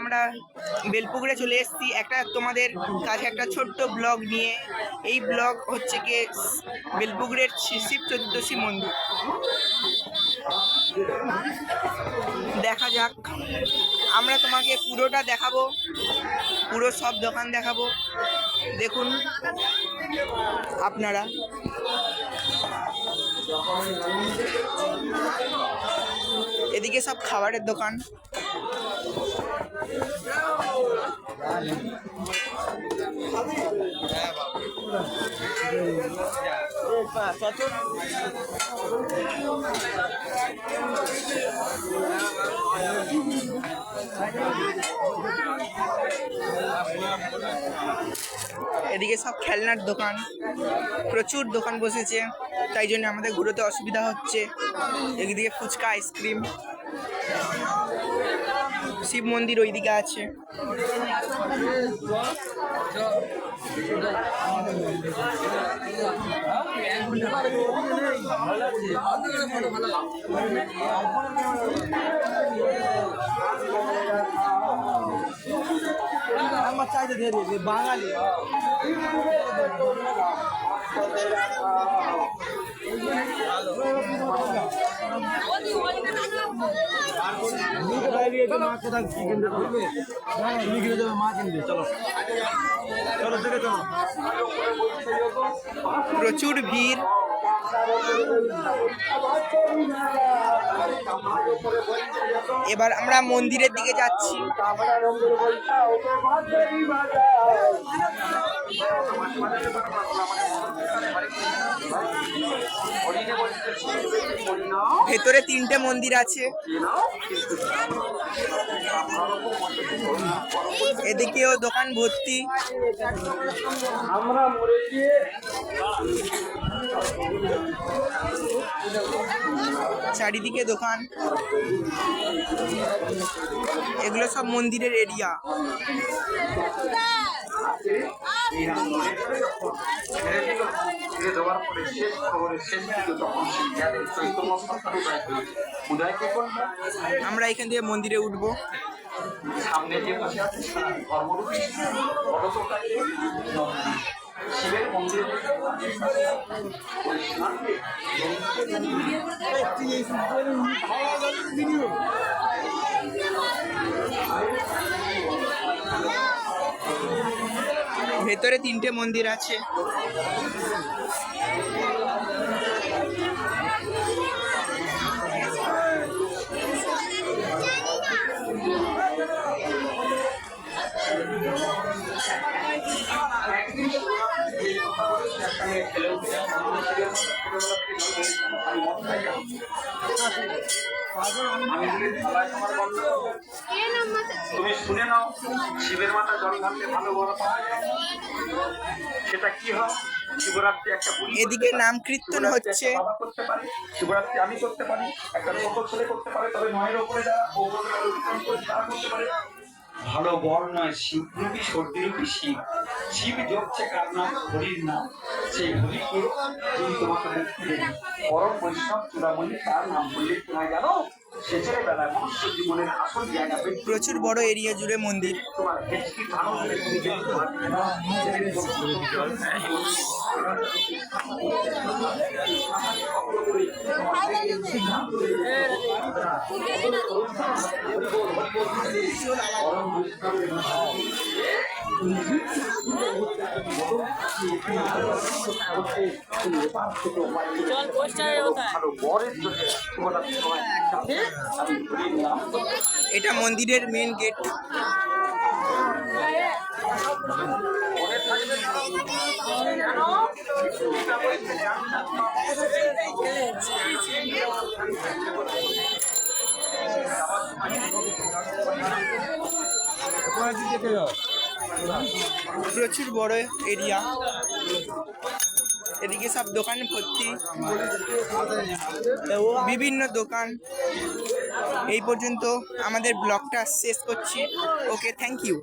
আমরা বেলপুকুরে চলে এসেছি একটা তোমাদের কাছে একটা ছোট্ট ব্লগ নিয়ে। এই ব্লগ হচ্ছে কি বেলপুকুরের শিব চতুর্দশী মন্দির। দেখা যাক, আমরা তোমাকে পুরোটা দেখাবো, পুরো সব দোকান দেখাবো, দেখুন আপনারা। এদিকে সব খাবারের দোকান। এদিকে সব খেলনার দোকান, প্রচুর দোকান বসেছে, তাই জন্য আমাদের ঘুরোতে অসুবিধা হচ্ছে। এদিকে ফুচকা, আইসক্রিম, শিব মন্দির ওইদিকে আছে। চাইতে দিয়ে দিয়েছে বাঙালি। প্রচুর ভিড়। এবার আমরা মন্দিরের দিকে যাচ্ছি। ভেতরে 3টে মন্দির আছে। এদিকেও দোকান ভর্তি। চারিদিকে দোকান। এগুলো সব মন্দিরের এরিয়া। আমরা এখান থেকে মন্দিরে উঠবো। সামনে যে বসে আছে ধর্মরূপী শিবের মন্দির। ভেতরে 3টে মন্দির আছে। তুমি শুনে নাও, শিবের মাথা জল ঢাললে ভালো বড় পাওয়া যায়। সেটা কি হয়? শিবরাত্রি একটা এদিকে নাম কীর্তন হচ্ছে। করতে পারি, শিবরাত্রি আমি করতে পারি, একটা ছোট ছেলে করতে পারে, তবে নয়ের ওপরে যারা তারা করতে পারে। ভালো বর নয়, শিবরূপী সর্দিরূপী শিব। শিব যোগছে কার নাম? হরির নাম। সেই হরিকে যদি তোমাকে মুক্তি দেবে, পরম বৈষ্ণব চূড়ামণি তার নাম বললে কি হয় জানো? শেষের বেলায় মনুষ্য জীবনের আসল জায়গা। প্রচুর বড় এরিয়া জুড়ে মন্দির। তোমার ভেটকি ভালো হলে তুমি যেতে পারবে না। এটা মন্দিরের মেন গেট। প্রচুর বড় এরিয়া। এদিকে সব দোকান ভর্তি, বিভিন্ন দোকান। এই পর্যন্ত আমাদের ব্লগটা শেষ করছি। ওকে, থ্যাংক ইউ।